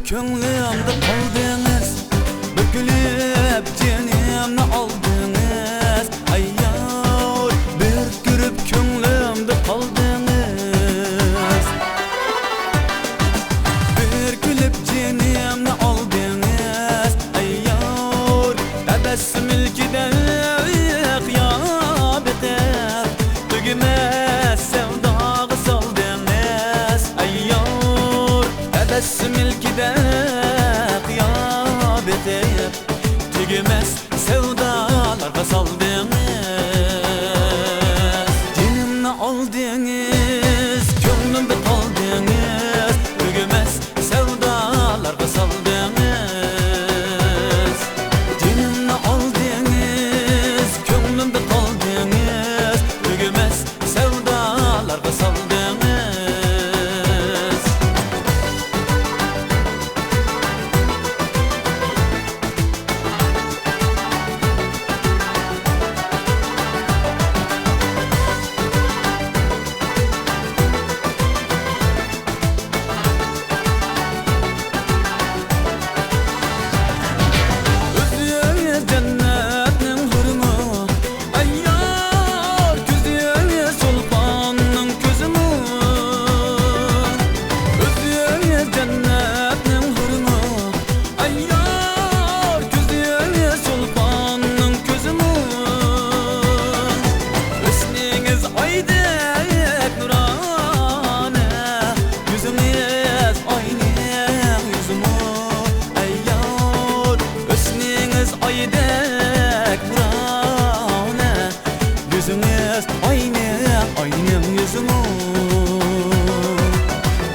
Könglimde kaldınız, bükülüp cenimni aldınız. Ayyar bir görüp könglimde kaldınız. Bir gülüp cenimni aldınız. Ayyar tebessüm ilkiden kıyameter tügümez sevdağı saldınız. Ayyar tebessüm ilkiden kıyameter tügümez sevdalarga saldınız. Canımni aldınız, könglimde kaldınız. Tügümez sevdalarga saldınız. Canımni aldınız, könglimde kaldınız. Tügümez sevdalarga saldınız. Aynem yüzümü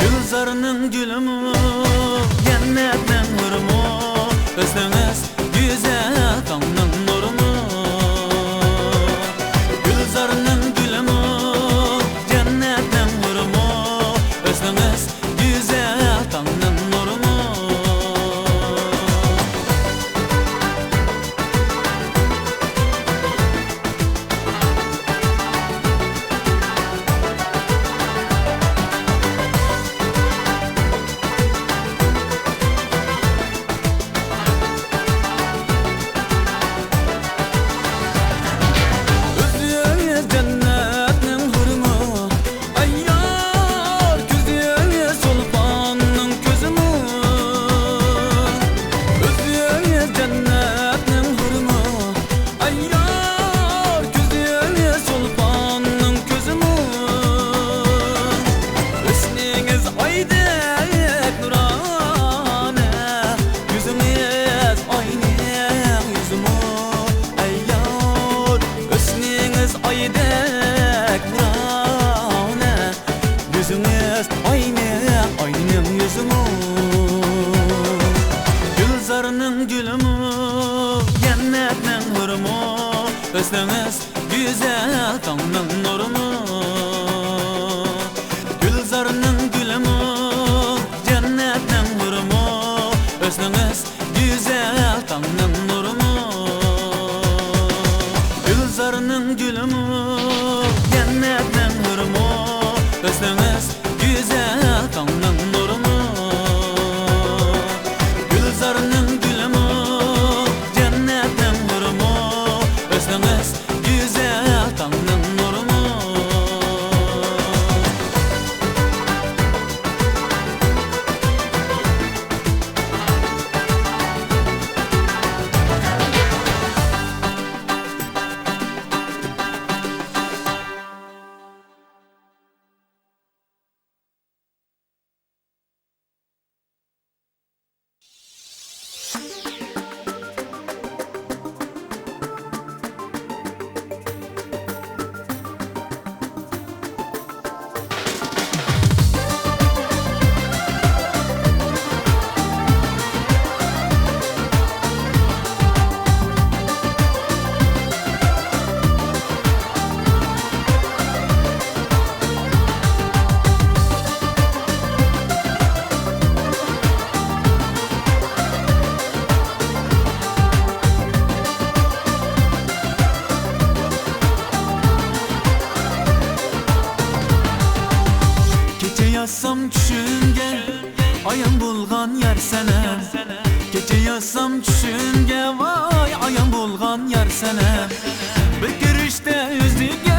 Gülzarının gülümü Cennetten hırmı Özleniz güzel kanın nurumu Gülzarının gülümü Cennetten hırmı Özleniz güzel kanın nurumu Aynem yüzümü Gülzarının gülümü Cennetten hırmı Özleniz güzel kanın nurumu Gülzarının gülümü Cennetten hırmı Özleniz güzel kanın nurumu Gülzarının gülümü Cennetten hırmı Özleniz güzel kanın nurumu Gülzarının gülümü Cennetten hırmı Özleniz güzel kanın nurumu Yazsam düşüngen Ayam bulgan yer sene. Gece yazsam düşünge vay, ayam bulgan yer sene. Bir girişte yüzüge